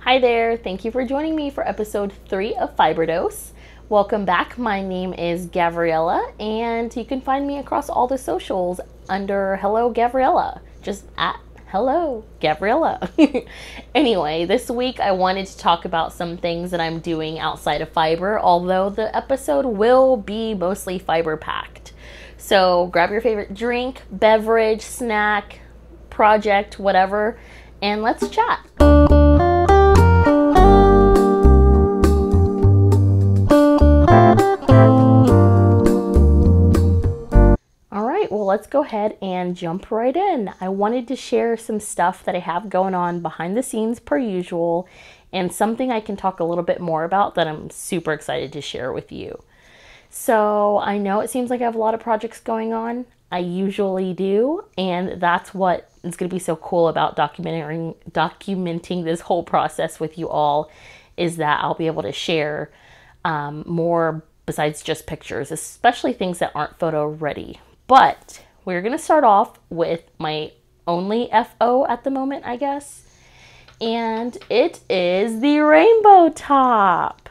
Hi there, thank you for joining me for episode 3 of Fiber Dose. Welcome back, my name is Gavriella and you can find me across all the socials under Hello Gavriella, just at Hello Gavriella. Anyway, this week I wanted to talk about some things that I'm doing outside of fiber, although the episode will be mostly fiber packed. So grab your favorite drink, beverage, snack, project, whatever, and let's chat. Well, let's go ahead and jump right in. I wanted to share some stuff that I have going on behind the scenes per usual, and something I can talk a little bit more about that I'm super excited to share with you. So I know it seems like I have a lot of projects going on. I usually do, and that's what is going to be so cool about documenting this whole process with you all, is that I'll be able to share more besides just pictures, especially things that aren't photo ready. But we're going to start off with my only FO at the moment, I guess. And it is the rainbow top.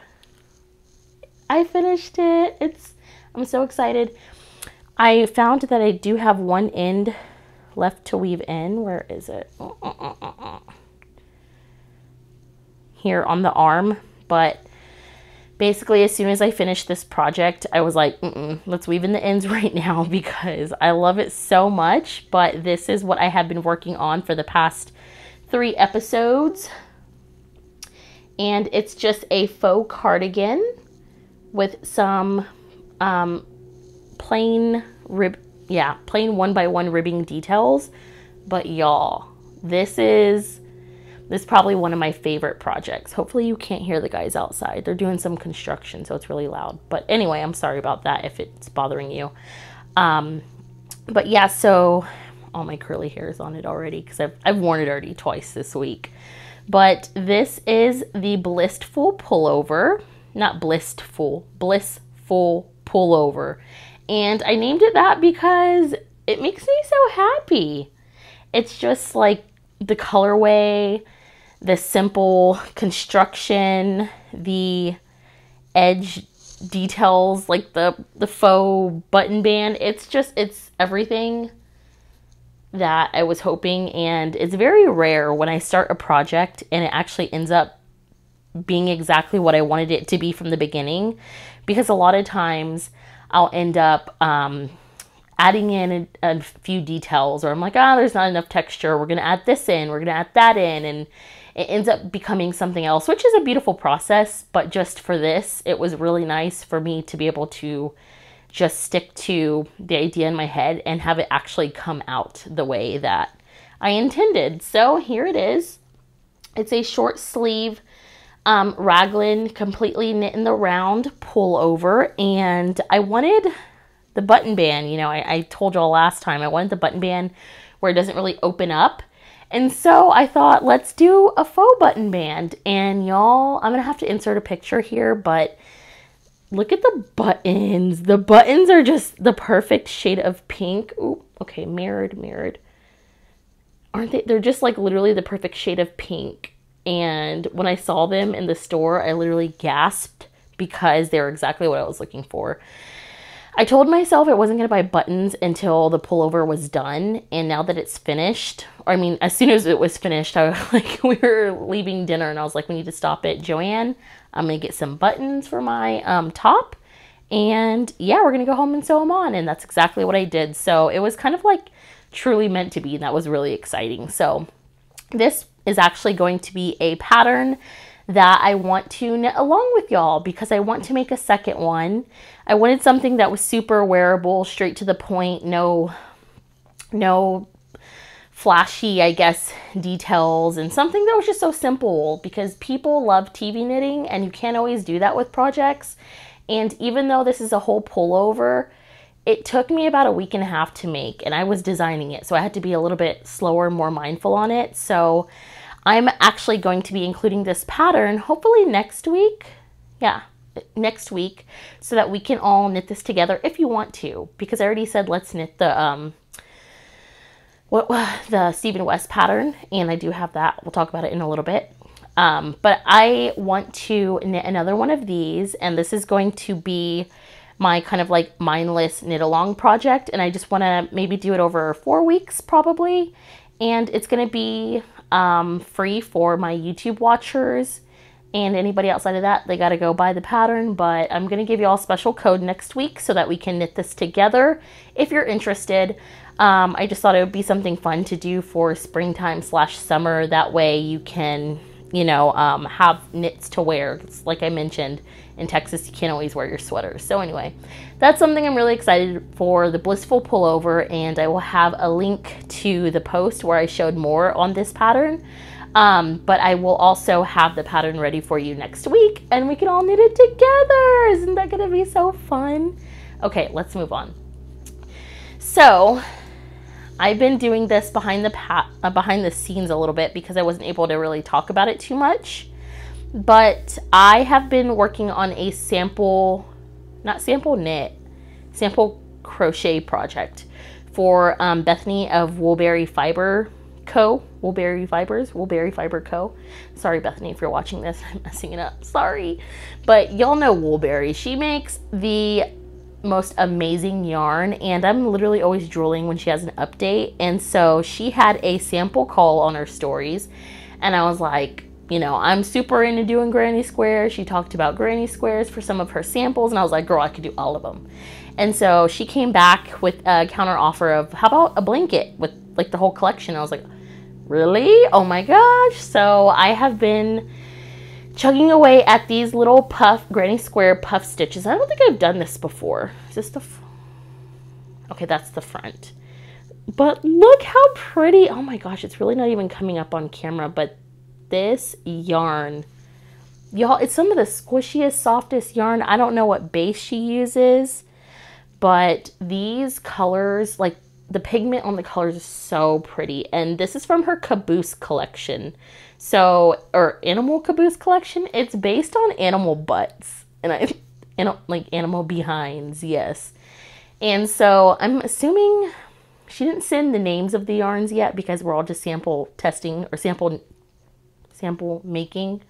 I finished it. I'm so excited. I found that I do have one end left to weave in. Where is it? Here on the arm. But basically, as soon as I finished this project, I was like, let's weave in the ends right now because I love it so much. But this is what I have been working on for the past 3 episodes. And it's just a faux cardigan with some plain 1x1 ribbing details. But y'all, this is probably one of my favorite projects. Hopefully you can't hear the guys outside. They're doing some construction, so it's really loud. But anyway, I'm sorry about that if it's bothering you. But yeah, so all my curly hair is on it already because I've worn it already twice this week. But this is the blissful pullover. Not blissful, blissful pullover. And I named it that because it makes me so happy. It's just like the colorway, the simple construction, the edge details, like the faux button band. It's everything that I was hoping, and it's very rare when I start a project and it actually ends up being exactly what I wanted it to be from the beginning, because a lot of times I'll end up adding in a few details, or I'm like, there's not enough texture. We're going to add this in. We're going to add that in. And it ends up becoming something else, which is a beautiful process. But just for this, it was really nice for me to be able to just stick to the idea in my head and have it actually come out the way that I intended. So here it is. It's a short sleeve raglan, completely knit in the round pullover. And I wanted the button band, I told y'all last time I wanted the button band where it doesn't really open up. And so I thought, let's do a faux button band. And y'all, I'm going to have to insert a picture here, but look at the buttons. The buttons are just the perfect shade of pink. Ooh, okay, mirrored. Aren't they? They're just like literally the perfect shade of pink. And when I saw them in the store, I literally gasped because they were exactly what I was looking for. I told myself I wasn't going to buy buttons until the pullover was done. And now that it's finished, as soon as it was finished, I was like, we were leaving dinner and I was like, we need to stop at Joanne. I'm going to get some buttons for my top. And yeah, we're going to go home and sew them on. And that's exactly what I did. So it was kind of like truly meant to be. And that was really exciting. So this is actually going to be a pattern that I want to knit along with y'all because I want to make a second one. I wanted something that was super wearable, straight to the point, no flashy, I guess, details, and something that was just so simple because people love TV knitting and you can't always do that with projects. And even though this is a whole pullover, it took me about a week and a half to make, and I was designing it, so I had to be a little bit slower, more mindful on it. So I'm actually going to be including this pattern hopefully next week. Yeah, next week, so that we can all knit this together if you want to, because I already said let's knit the the Stephen West pattern, and I do have that. We'll talk about it in a little bit. But I want to knit another one of these, and this is going to be my kind of like mindless knit along project, and I just want to maybe do it over 4 weeks probably, and it's going to be free for my YouTube watchers, and anybody outside of that, they got to go buy the pattern. But I'm going to give you all a special code next week so that we can knit this together if you're interested. I just thought it would be something fun to do for springtime / summer. That way you can, you know, have knits to wear. It's like I mentioned, in Texas, you can't always wear your sweaters. So anyway, that's something I'm really excited for, the Blissful Pullover, and I will have a link to the post where I showed more on this pattern. But I will also have the pattern ready for you next week, and we can all knit it together. Isn't that gonna be so fun? Okay, let's move on. So I've been doing this behind the scenes a little bit because I wasn't able to really talk about it too much. But I have been working on a sample crochet project for Bethany of Woolberry Fiber Co. Woolberry Fiber Co. Sorry, Bethany, if you're watching this, I'm messing it up. Sorry. But y'all know Woolberry. She makes the most amazing yarn, and I'm literally always drooling when she has an update. And so she had a sample call on her stories, and I was like, you know, I'm super into doing granny squares. She talked about granny squares for some of her samples, and I was like, girl, I could do all of them. And so she came back with a counter offer of, how about a blanket with like the whole collection? I was like, really? Oh my gosh. So I have been chugging away at these little granny square puff stitches. I don't think I've done this before. Is this the okay, that's the front. But look how pretty. Oh my gosh, it's really not even coming up on camera, but this yarn, y'all, it's some of the squishiest, softest yarn. I don't know what base she uses, but these colors, like the pigment on the colors is so pretty. And this is from her Caboose collection. So, or animal caboose collection. It's based on animal butts and like animal behinds, yes. And so I'm assuming she didn't send the names of the yarns yet because we're all just sample testing or sample making.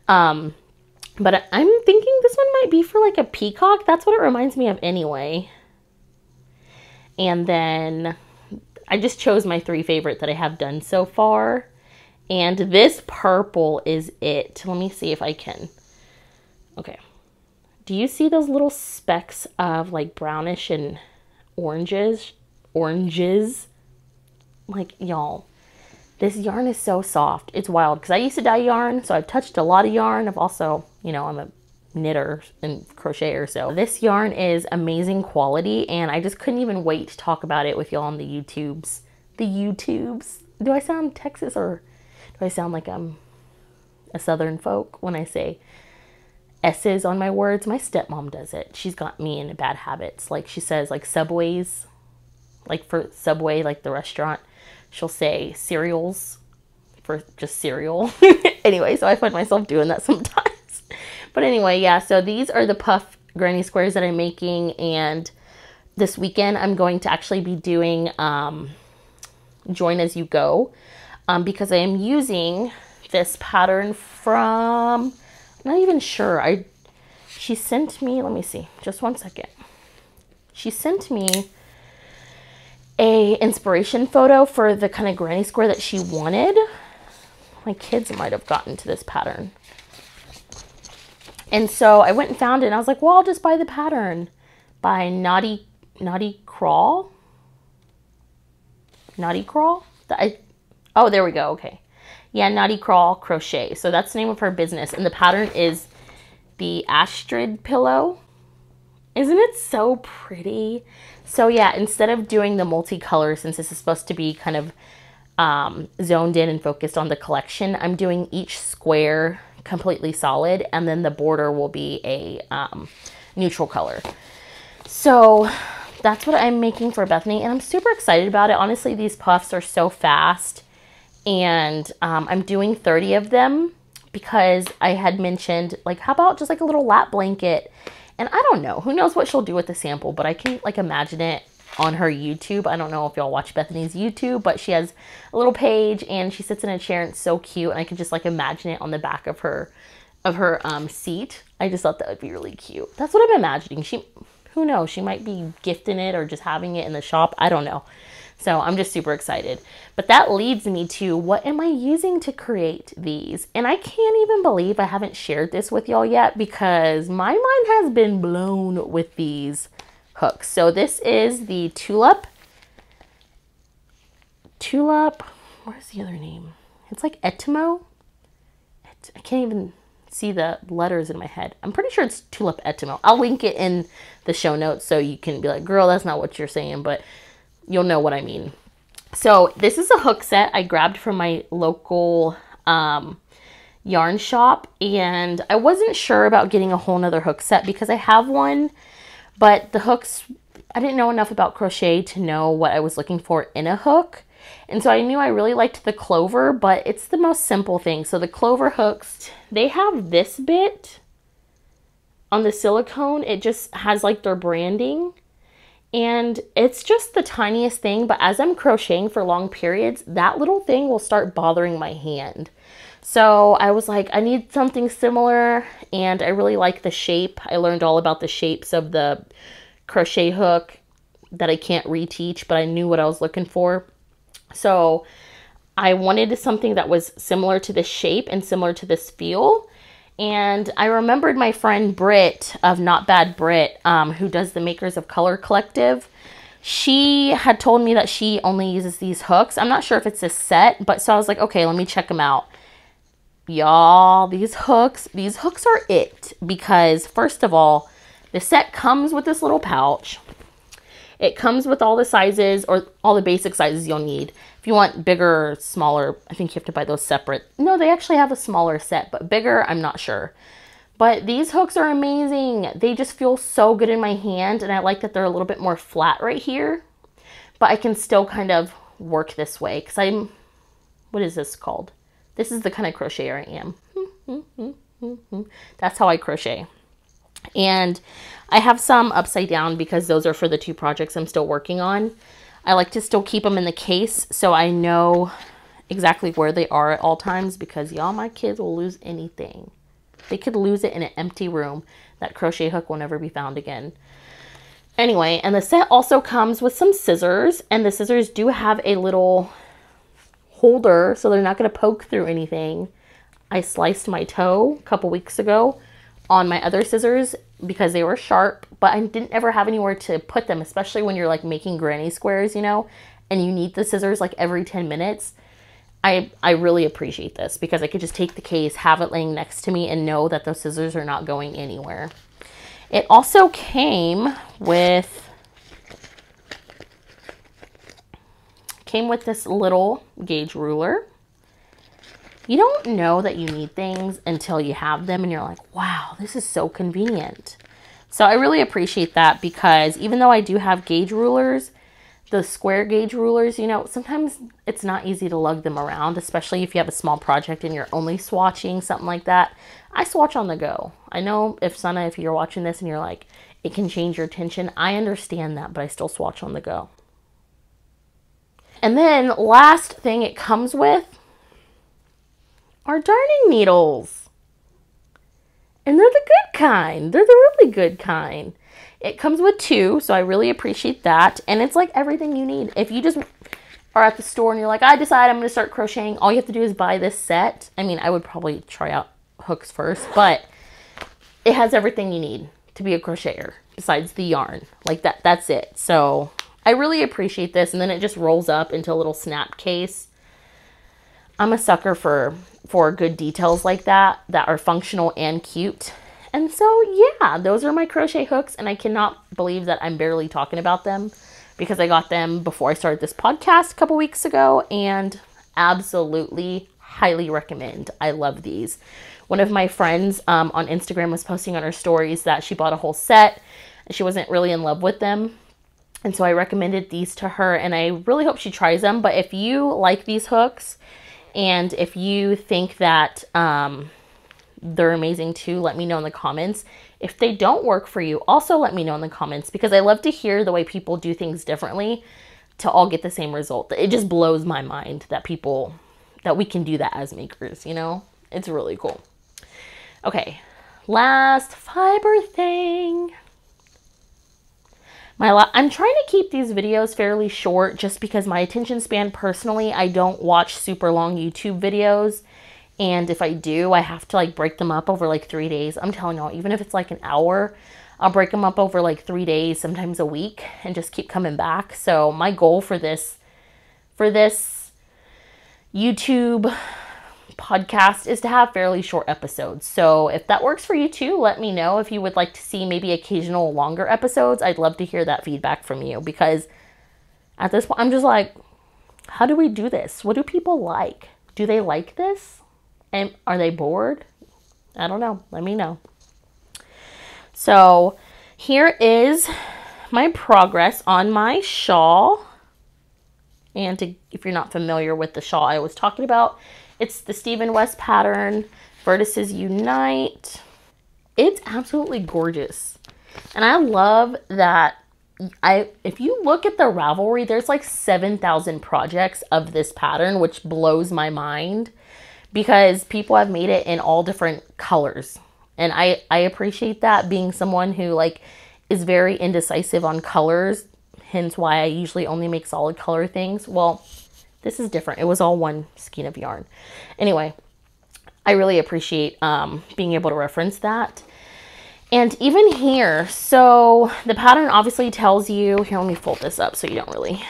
But I'm thinking this one might be for like a peacock. That's what it reminds me of anyway. And then I just chose my 3 favorite that I have done so far. And this purple is it. Let me see if I can. Okay. Do you see those little specks of like brownish and oranges? Like, y'all, this yarn is so soft. It's wild because I used to dye yarn, so I've touched a lot of yarn. I've also, you know, I'm a knitter and crocheter, so this yarn is amazing quality, and I just couldn't even wait to talk about it with y'all on the YouTubes. Do I sound Texas, or do I sound like I'm a Southern folk when I say S's on my words? My stepmom does it. She's got me in bad habits. Like she says, like Subways, like for Subway, like the restaurant, she'll say cereals for just cereal. Anyway, so I find myself doing that sometimes. But anyway, yeah, so these are the puff granny squares that I'm making, and this weekend I'm going to actually be doing Join As You Go, because I am using this pattern from, I'm not even sure, she sent me, let me see, just one second. She sent me a inspiration photo for the kind of granny square that she wanted. My kids might have gotten to this pattern. And so I went and found it, and I was like, well, I'll just buy the pattern by Naughty Crawl. Oh, there we go. Okay. Yeah, Naughty Crawl Crochet. So that's the name of her business. And the pattern is the Astrid Pillow. Isn't it so pretty? So yeah, instead of doing the multicolor, since this is supposed to be kind of zoned in and focused on the collection, I'm doing each square completely solid, and then the border will be a neutral color. So that's what I'm making for Bethany, and I'm super excited about it. Honestly, these puffs are so fast, and I'm doing 30 of them because I had mentioned, like, how about just like a little lap blanket? And I don't know, who knows what she'll do with the sample, but I can like imagine it on her YouTube. I don't know if y'all watch Bethany's YouTube, but she has a little page and she sits in a chair and it's so cute. And I can just like imagine it on the back of her seat. I just thought that would be really cute. That's what I'm imagining. Who knows? She might be gifting it or just having it in the shop. I don't know. So I'm just super excited. But that leads me to what am I using to create these? And I can't even believe I haven't shared this with y'all yet because my mind has been blown with these hooks. So this is the Tulip. Where's the other name? It's like Etimo. I can't even see the letters in my head. I'm pretty sure it's Tulip Etimo. I'll link it in the show notes so you can be like, girl, that's not what you're saying, but you'll know what I mean. So this is a hook set I grabbed from my local yarn shop, and I wasn't sure about getting a whole nother hook set because I have one, but the hooks, I didn't know enough about crochet to know what I was looking for in a hook. And so I knew I really liked the clover, but it's the most simple thing. So the clover hooks, they have this bit on the silicone. It just has like their branding. And it's just the tiniest thing, but as I'm crocheting for long periods, that little thing will start bothering my hand. So I was like, I need something similar, and I really like the shape. I learned all about the shapes of the crochet hook that I can't reteach, but I knew what I was looking for. So I wanted something that was similar to this shape and similar to this feel. And I remembered my friend Britt of Not Bad Brit, who does the Makers of Color Collective. She had told me that she only uses these hooks. I'm not sure if it's a set, but so I was like, okay, let me check them out. Y'all, these hooks are it. Because first of all, the set comes with this little pouch. It comes with all the sizes, or all the basic sizes you'll need. If you want bigger or smaller, I think you have to buy those separate. No, they actually have a smaller set, but bigger, I'm not sure. But these hooks are amazing. They just feel so good in my hand, and I like that they're a little bit more flat right here. But I can still kind of work this way, because what is this called? This is the kind of crocheter I am. That's how I crochet. And I have some upside down because those are for the two projects I'm still working on. I like to still keep them in the case so I know exactly where they are at all times, because y'all, my kids will lose anything. They could lose it in an empty room. That crochet hook will never be found again. Anyway, and the set also comes with some scissors, and the scissors do have a little holder so they're not going to poke through anything. I sliced my toe a couple weeks ago on my other scissors because they were sharp, but I didn't ever have anywhere to put them, especially when you're like making granny squares, you know, and you need the scissors like every 10 minutes. I really appreciate this because I could just take the case, have it laying next to me, and know that those scissors are not going anywhere. It also came with this little gauge ruler. You don't know that you need things until you have them and you're like, wow, this is so convenient. So I really appreciate that, because even though I do have gauge rulers, the square gauge rulers, you know, sometimes it's not easy to lug them around, especially if you have a small project and you're only swatching, something like that. I swatch on the go. I know if you're watching this and you're like, it can change your tension, I understand that, but I still swatch on the go. And then last thing it comes with are darning needles. And they're the good kind. They're the really good kind. It comes with 2, so I really appreciate that. And it's like everything you need. If you just are at the store and you're like, I decide I'm going to start crocheting, all you have to do is buy this set. I mean, I would probably try out hooks first, but it has everything you need to be a crocheter besides the yarn. Like that's it. So I really appreciate this. And then it just rolls up into a little snap case. I'm a sucker for good details like that are functional and cute. And so, yeah, those are my crochet hooks, and I cannot believe that I'm barely talking about them because I got them before I started this podcast a couple weeks ago, and absolutely highly recommend. I love these. One of my friends on Instagram was posting on her stories that she bought a whole set and she wasn't really in love with them. And so I recommended these to her, and I really hope she tries them. But if you like these hooks, and if you think that they're amazing too. Let me know in the comments. If they don't work for you, also let me know in the comments, because I love to hear the way people do things differently to all get the same result. It just blows my mind that we can do that as makers, you know? It's really cool. Okay, last fiber thing. I'm trying to keep these videos fairly short just because my attention span personally, I don't watch super long YouTube videos. And if I do, I have to like break them up over like 3 days. I'm telling y'all, even if it's like an hour, I'll break them up over like 3 days, sometimes a week, and just keep coming back. So my goal for this YouTube podcast is to have fairly short episodes. So if that works for you too, let me know. If you would like to see maybe occasional longer episodes, I'd love to hear that feedback from you, because at this point, I'm just like, how do we do this? What do people like? Do they like this? And are they bored? I don't know. Let me know. So here is my progress on my shawl. And if you're not familiar with the shawl I was talking about, it's the Stephen West pattern, Vertices Unite. It's absolutely gorgeous. And I love that if you look at the Ravelry, there's like 7,000 projects of this pattern, which blows my mind, because people have made it in all different colors. And I appreciate that, being someone who like is very indecisive on colors, hence why I usually only make solid color things. Well, this is different. It was all one skein of yarn. Anyway, I really appreciate being able to reference that. And even here, so the pattern obviously tells you, here, let me fold this up so you don't really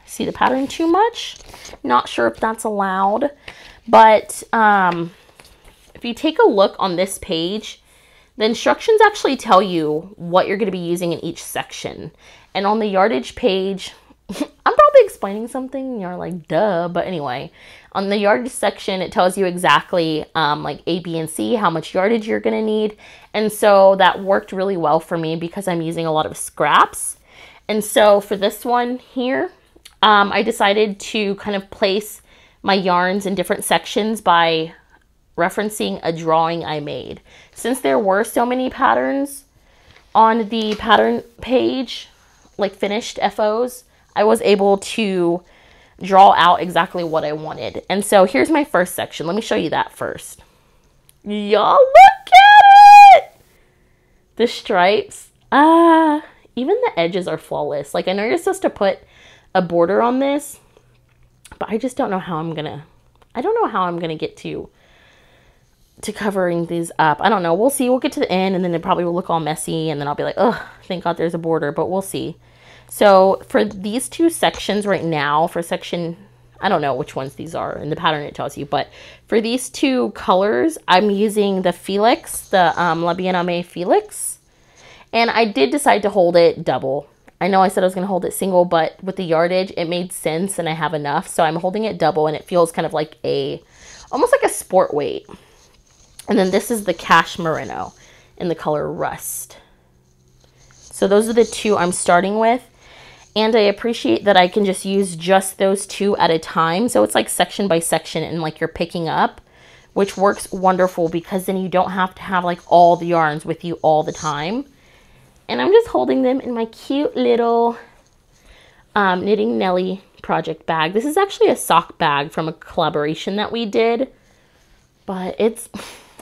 see the pattern too much. Not sure if that's allowed, but if you take a look on this page, the instructions actually tell you what you're going to be using in each section. And on the yardage page, I'm probably explaining something, you're like, duh, but anyway, on the yardage section, it tells you exactly like A, B, and C, how much yardage you're going to need. And so that worked really well for me because I'm using a lot of scraps. And so for this one here, I decided to kind of place my yarns in different sections by referencing a drawing I made. Since there were so many patterns on the pattern page, like finished FOs, I was able to draw out exactly what I wanted. And so here's my first section. Let me show you that first. Y'all look at it! The stripes. Even the edges are flawless. Like, I know you're supposed to put a border on this, but I just don't know how I'm gonna get to covering these up. I don't know. We'll see. We'll get to the end, and then it probably will look all messy, and then I'll be like, oh, thank God there's a border, but we'll see. So for these two sections right now, for section, I don't know which ones these are in the pattern it tells you, but for these two colors, I'm using the Felix, the La Bien-Aimée Felix, and I did decide to hold it double. I know I said I was going to hold it single, but with the yardage, it made sense, and I have enough, so I'm holding it double, and it feels kind of like almost like a sport weight. And then this is the Cash Merino in the color Rust. So those are the two I'm starting with. And I appreciate that I can just use just those two at a time. So it's like section by section and like you're picking up, which works wonderful because then you don't have to have like all the yarns with you all the time. And I'm just holding them in my cute little Knitting Nelly project bag. This is actually a sock bag from a collaboration that we did. But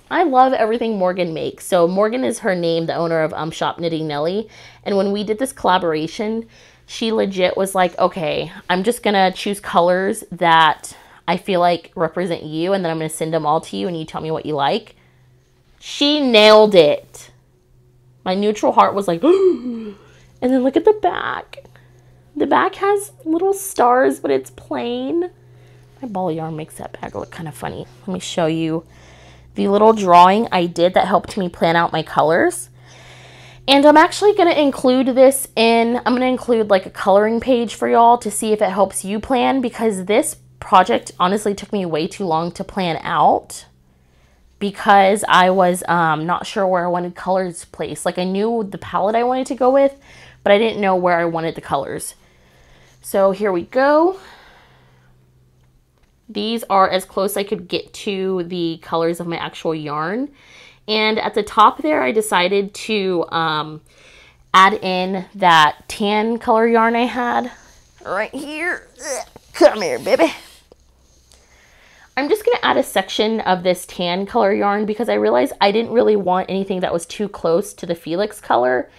I love everything Morgan makes. So Morgan is her name, the owner of Shop Knitting Nelly. And when we did this collaboration, she legit was like, okay, I'm just going to choose colors that I feel like represent you, and then I'm going to send them all to you, and you tell me what you like. She nailed it. My neutral heart was like, and then look at the back. The back has little stars, but it's plain. My ball of yarn makes that bag look kind of funny. Let me show you the little drawing I did that helped me plan out my colors. And I'm actually going to include this I'm going to include like a coloring page for y'all to see if it helps you plan, because this project honestly took me way too long to plan out because I was not sure where I wanted colors placed. Like, I knew the palette I wanted to go with, but I didn't know where I wanted the colors. So here we go. These are as close I could get to the colors of my actual yarn. And at the top there, I decided to add in that tan color yarn I had right here. Come here, baby. I'm just going to add a section of this tan color yarn because I realized I didn't really want anything that was too close to the Felix color.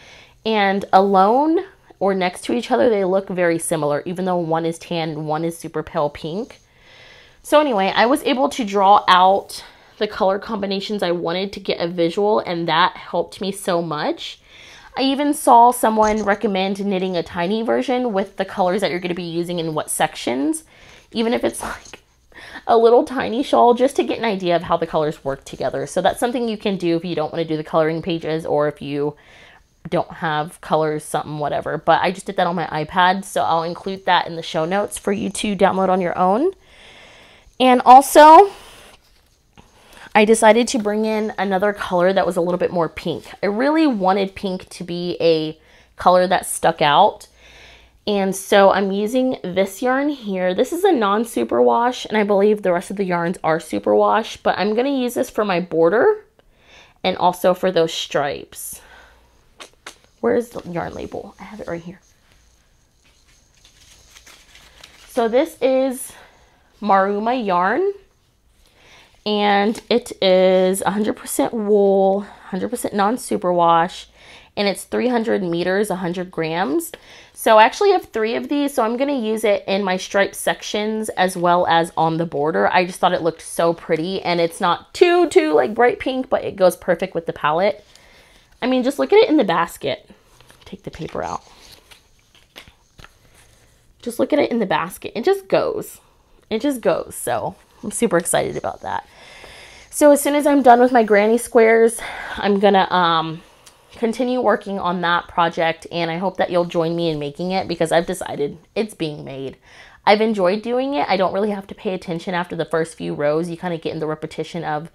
And alone or next to each other, they look very similar, even though one is tan and one is super pale pink. So anyway, I was able to draw out the color combinations I wanted to get a visual, and that helped me so much. I even saw someone recommend knitting a tiny version with the colors that you're going to be using in what sections, even if it's like a little tiny shawl, just to get an idea of how the colors work together. So that's something you can do if you don't want to do the coloring pages, or if you don't have colors, something, whatever. But I just did that on my iPad, so I'll include that in the show notes for you to download on your own. And also, I decided to bring in another color that was a little bit more pink. I really wanted pink to be a color that stuck out. And so I'm using this yarn here. This is a non-superwash, and I believe the rest of the yarns are superwash, but I'm going to use this for my border and also for those stripes. Where's the yarn label? I have it right here. So this is Maruma yarn, and it is 100% wool, 100% non-superwash, and it's 300 meters, 100 grams. So I actually have 3 of these, so I'm going to use it in my stripe sections as well as on the border. I just thought it looked so pretty, and it's not too like bright pink, but it goes perfect with the palette. I mean, just look at it in the basket. Take the paper out. Just look at it in the basket. It just goes. It just goes. So I'm super excited about that. So as soon as I'm done with my granny squares, I'm gonna continue working on that project, and I hope that you'll join me in making it because I've decided it's being made. I've enjoyed doing it. I don't really have to pay attention after the first few rows. You kind of get in the repetition of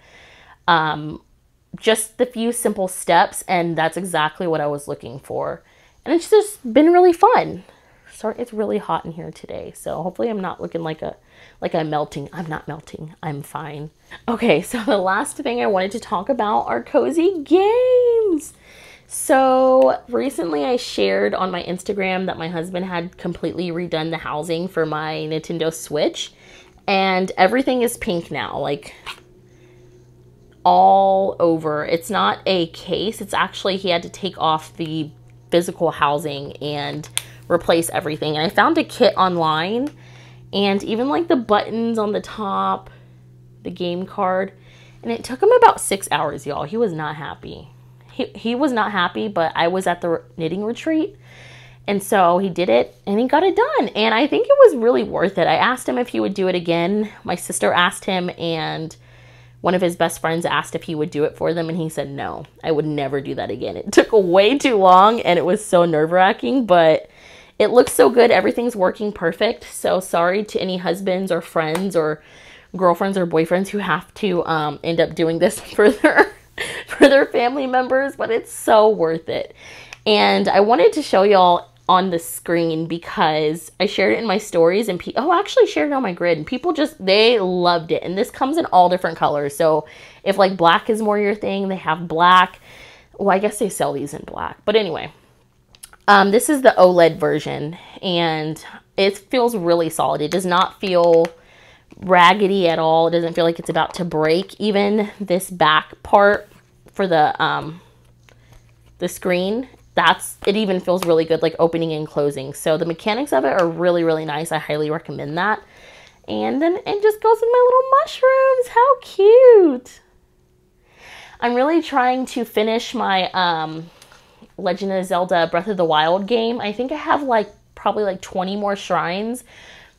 just the few simple steps, and that's exactly what I was looking for. And it's just been really fun. Sorry, it's really hot in here today, so hopefully I'm not looking like I'm melting. I'm not melting. I'm fine. Okay, so the last thing I wanted to talk about are cozy games. So recently I shared on my Instagram that my husband had completely redone the housing for my Nintendo Switch, and everything is pink now, like all over. It's not a case. It's actually, he had to take off the physical housing and replace everything. And I found a kit online, and even like the buttons on the top, the game card, and it took him about 6 hours, y'all. He was not happy. He was not happy, but I was at the knitting retreat, and so he did it and he got it done, and I think it was really worth it. I asked him if he would do it again. My sister asked him, and one of his best friends asked if he would do it for them, and he said no, I would never do that again. It took way too long, and it was so nerve-wracking, but it looks so good. Everything's working perfect. So sorry to any husbands or friends or girlfriends or boyfriends who have to end up doing this for their family members, but it's so worth it. And I wanted to show y'all on the screen because I shared it in my stories, and I actually shared it on my grid, and people they loved it. And this comes in all different colors. So if like black is more your thing, they have black. Well, I guess they sell these in black, but anyway, this is the OLED version, and it feels really solid. It does not feel raggedy at all. It doesn't feel like it's about to break. Even this back part for the screen, it even feels really good, like opening and closing. So the mechanics of it are really, really nice. I highly recommend that. And then it just goes in my little mushrooms. How cute. I'm really trying to finish my Legend of Zelda Breath of the Wild game. I think I have probably like 20 more shrines,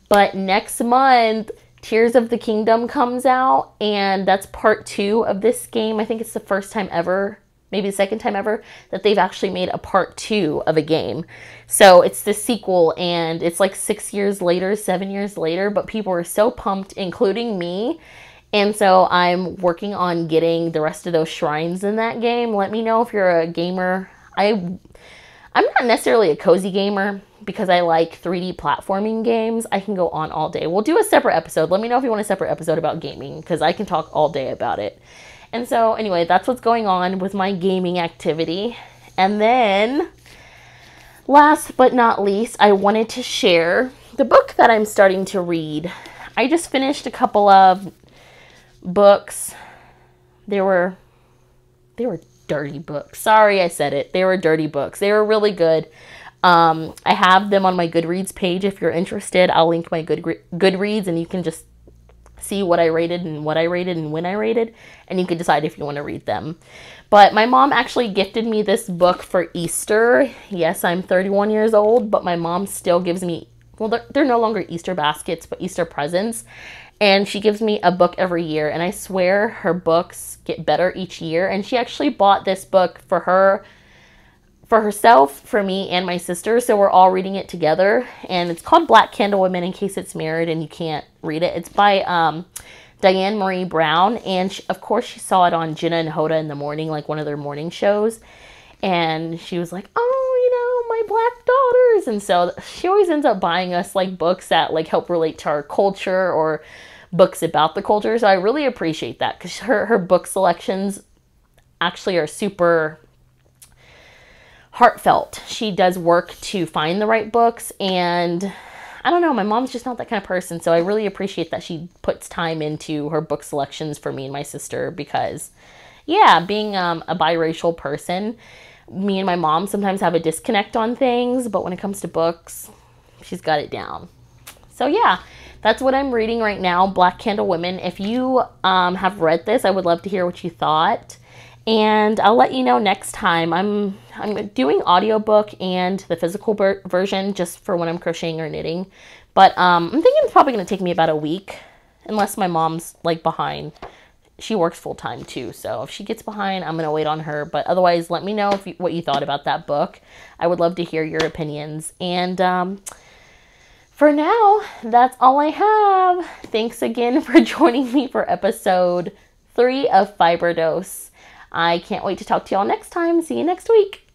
but next month Tears of the Kingdom comes out, and that's part 2 of this game. I think it's the first time ever, maybe the second time ever, that they've actually made a part 2 of a game. So it's the sequel, and it's like 6 years later, 7 years later, but people are so pumped, including me. And so I'm working on getting the rest of those shrines in that game. Let me know if you're a gamer. I'm not necessarily a cozy gamer because I like 3D platforming games. I can go on all day. We'll do a separate episode. Let me know if you want a separate episode about gaming because I can talk all day about it. And so anyway, that's what's going on with my gaming activity. And then last but not least, I wanted to share the book that I'm starting to read. I just finished a couple of books. They were dirty books. Sorry I said it. They were dirty books. They were really good. I have them on my Goodreads page if you're interested. I'll link my Goodreads and you can just see what I rated and what I rated and when I rated, and you can decide if you want to read them. But my mom actually gifted me this book for Easter. Yes, I'm 31 years old, but my mom still gives me, well, they're no longer Easter baskets, but Easter presents. And she gives me a book every year, and I swear her books get better each year. And she actually bought this book for herself, for me, and my sister, so we're all reading it together. And it's called Black Candle Women, in case it's married and you can't read it. It's by Diane Marie Brown, and of course she saw it on Jenna and Hoda in the morning, like one of their morning shows. And she was like, oh, my Black daughters. And so she always ends up buying us like books that like help relate to our culture or books about the culture. So I really appreciate that because her book selections actually are super heartfelt. She does work to find the right books, and I don't know, my mom's just not that kind of person. So I really appreciate that she puts time into her book selections for me and my sister because, yeah, being a biracial person, me and my mom sometimes have a disconnect on things, but when it comes to books, she's got it down. So yeah, that's what I'm reading right now, Black Candle Women. If you have read this, I would love to hear what you thought. And I'll let you know next time. I'm doing audiobook and the physical version just for when I'm crocheting or knitting. But I'm thinking it's probably going to take me about a week, unless my mom's like behind. She works full time too, so if she gets behind, I'm going to wait on her. But otherwise, let me know what you thought about that book. I would love to hear your opinions. And for now, that's all I have. Thanks again for joining me for episode 3 of Fiber Dose. I can't wait to talk to y'all next time. See you next week.